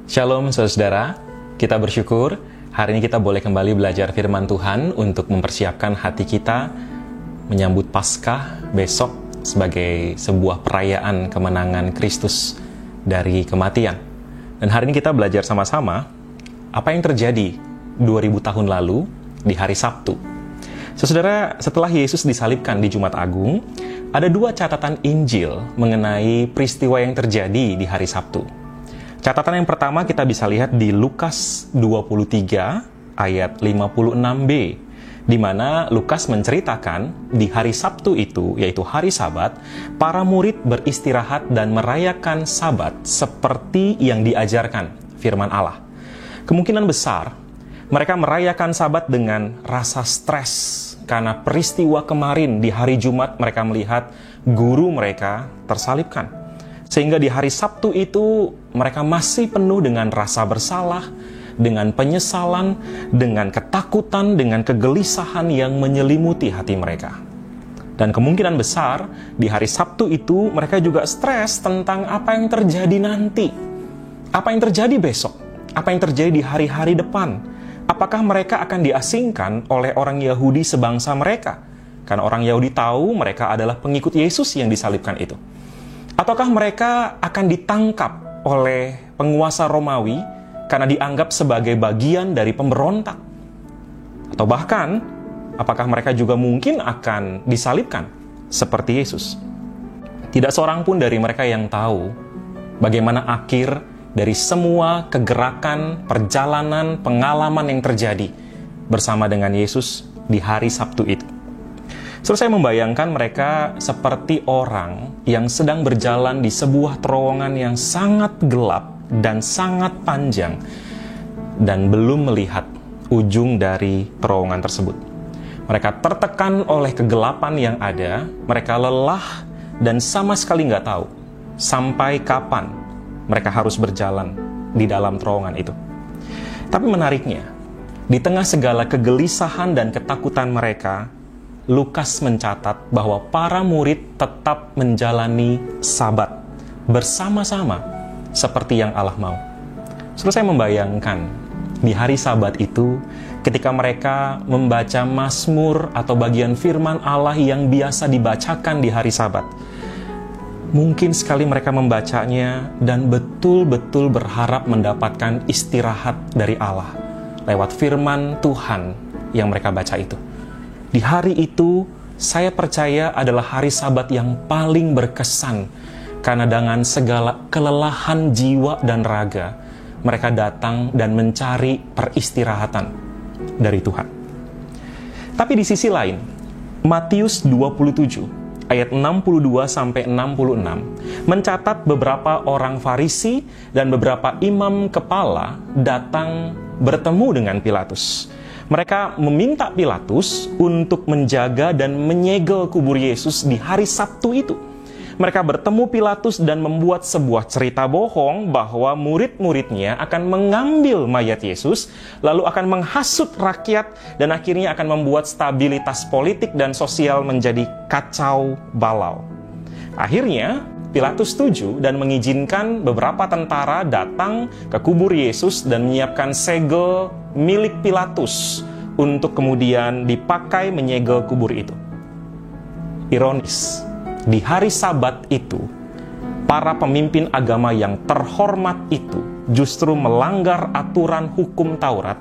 Shalom saudara, kita bersyukur hari ini kita boleh kembali belajar firman Tuhan untuk mempersiapkan hati kita menyambut Paskah besok sebagai sebuah perayaan kemenangan Kristus dari kematian. Dan hari ini kita belajar sama-sama apa yang terjadi 2000 tahun lalu di hari Sabtu. Saudara, setelah Yesus disalibkan di Jumat Agung, ada dua catatan Injil mengenai peristiwa yang terjadi di hari Sabtu. Catatan yang pertama kita bisa lihat di Lukas 23 ayat 56b, di mana Lukas menceritakan di hari Sabtu itu, yaitu hari Sabat, para murid beristirahat dan merayakan Sabat seperti yang diajarkan firman Allah. Kemungkinan besar mereka merayakan Sabat dengan rasa stres karena peristiwa kemarin di hari Jumat mereka melihat guru mereka tersalibkan. Sehingga di hari Sabtu itu mereka masih penuh dengan rasa bersalah, dengan penyesalan, dengan ketakutan, dengan kegelisahan yang menyelimuti hati mereka. Dan kemungkinan besar di hari Sabtu itu mereka juga stres tentang apa yang terjadi nanti. Apa yang terjadi besok? Apa yang terjadi di hari-hari depan? Apakah mereka akan diasingkan oleh orang Yahudi sebangsa mereka? Karena orang Yahudi tahu mereka adalah pengikut Yesus yang disalibkan itu. Ataukah mereka akan ditangkap oleh penguasa Romawi karena dianggap sebagai bagian dari pemberontak? Atau bahkan, apakah mereka juga mungkin akan disalibkan seperti Yesus? Tidak seorang pun dari mereka yang tahu bagaimana akhir dari semua kegerakan, perjalanan, pengalaman yang terjadi bersama dengan Yesus di hari Sabtu itu. Saya membayangkan mereka seperti orang yang sedang berjalan di sebuah terowongan yang sangat gelap dan sangat panjang dan belum melihat ujung dari terowongan tersebut. Mereka tertekan oleh kegelapan yang ada, mereka lelah dan sama sekali nggak tahu sampai kapan mereka harus berjalan di dalam terowongan itu. Tapi menariknya, di tengah segala kegelisahan dan ketakutan mereka, Lukas mencatat bahwa para murid tetap menjalani Sabat bersama-sama seperti yang Allah mau. Saya membayangkan di hari Sabat itu ketika mereka membaca Mazmur atau bagian firman Allah yang biasa dibacakan di hari Sabat. Mungkin sekali mereka membacanya dan betul-betul berharap mendapatkan istirahat dari Allah lewat firman Tuhan yang mereka baca itu. Di hari itu, saya percaya adalah hari Sabat yang paling berkesan karena dengan segala kelelahan jiwa dan raga, mereka datang dan mencari peristirahatan dari Tuhan. Tapi di sisi lain, Matius 27 ayat 62-66 mencatat beberapa orang Farisi dan beberapa imam kepala datang bertemu dengan Pilatus. Mereka meminta Pilatus untuk menjaga dan menyegel kubur Yesus di hari Sabtu itu. Mereka bertemu Pilatus dan membuat sebuah cerita bohong bahwa murid-muridnya akan mengambil mayat Yesus, lalu akan menghasut rakyat dan akhirnya akan membuat stabilitas politik dan sosial menjadi kacau balau. Akhirnya, Pilatus setuju dan mengizinkan beberapa tentara datang ke kubur Yesus dan menyiapkan segel milik Pilatus untuk kemudian dipakai menyegel kubur itu. Ironis, di hari Sabat itu, para pemimpin agama yang terhormat itu justru melanggar aturan hukum Taurat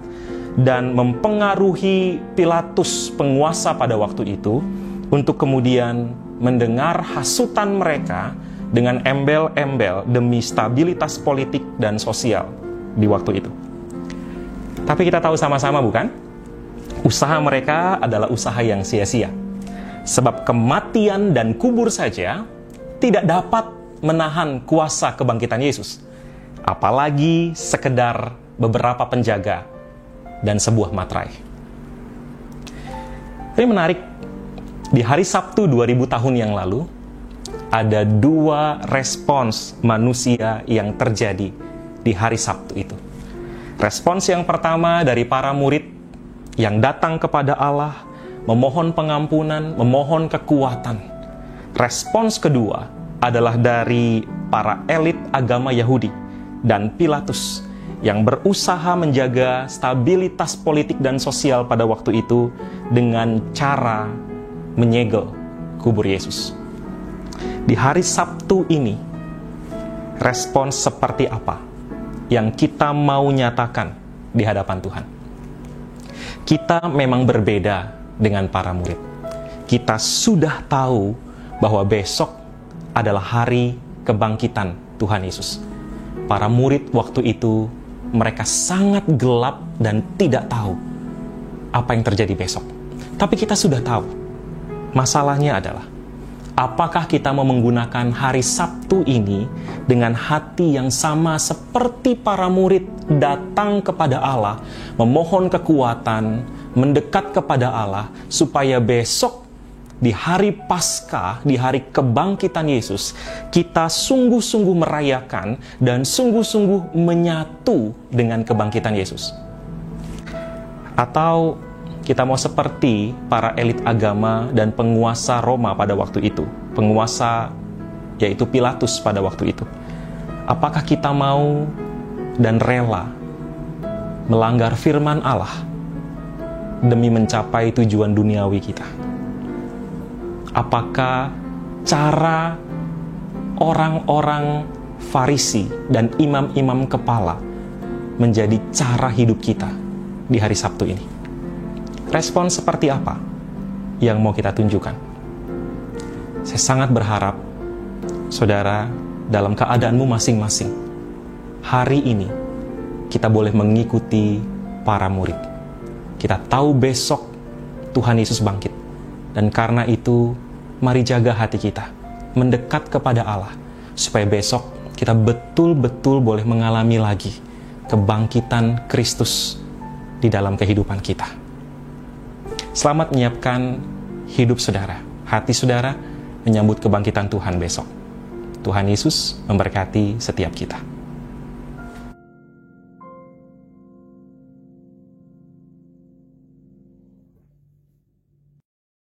dan mempengaruhi Pilatus, penguasa pada waktu itu, untuk kemudian mendengar hasutan mereka dengan embel-embel demi stabilitas politik dan sosial di waktu itu. Tapi kita tahu sama-sama bukan? Usaha mereka adalah usaha yang sia-sia. Sebab kematian dan kubur saja tidak dapat menahan kuasa kebangkitan Yesus. Apalagi sekedar beberapa penjaga dan sebuah materai. Ini menarik, di hari Sabtu 2000 tahun yang lalu, ada dua respons manusia yang terjadi di hari Sabtu itu. Respons yang pertama dari para murid yang datang kepada Allah, memohon pengampunan, memohon kekuatan. Respons kedua adalah dari para elit agama Yahudi dan Pilatus yang berusaha menjaga stabilitas politik dan sosial pada waktu itu dengan cara menyegel kubur Yesus. Di hari Sabtu ini, respons seperti apa yang kita mau nyatakan di hadapan Tuhan? Kita memang berbeda dengan para murid. Kita sudah tahu bahwa besok adalah hari kebangkitan Tuhan Yesus. Para murid waktu itu, mereka sangat gelap dan tidak tahu apa yang terjadi besok. Tapi kita sudah tahu. Masalahnya adalah, apakah kita mau menggunakan hari Sabtu ini dengan hati yang sama seperti para murid datang kepada Allah, memohon kekuatan, mendekat kepada Allah, supaya besok di hari Paskah, di hari kebangkitan Yesus, kita sungguh-sungguh merayakan dan sungguh-sungguh menyatu dengan kebangkitan Yesus? Atau kita mau seperti para elit agama dan penguasa Roma pada waktu itu, penguasa yaitu Pilatus pada waktu itu? Apakah kita mau dan rela melanggar firman Allah demi mencapai tujuan duniawi kita? Apakah cara orang-orang Farisi dan imam-imam kepala menjadi cara hidup kita di hari Sabtu ini? Respon seperti apa yang mau kita tunjukkan? Saya sangat berharap, saudara, dalam keadaanmu masing-masing, hari ini kita boleh mengikuti para murid. Kita tahu besok Tuhan Yesus bangkit. Dan karena itu, mari jaga hati kita, mendekat kepada Allah, supaya besok kita betul-betul boleh mengalami lagi kebangkitan Kristus di dalam kehidupan kita. Selamat menyiapkan hidup saudara, hati saudara, menyambut kebangkitan Tuhan besok. Tuhan Yesus memberkati setiap kita.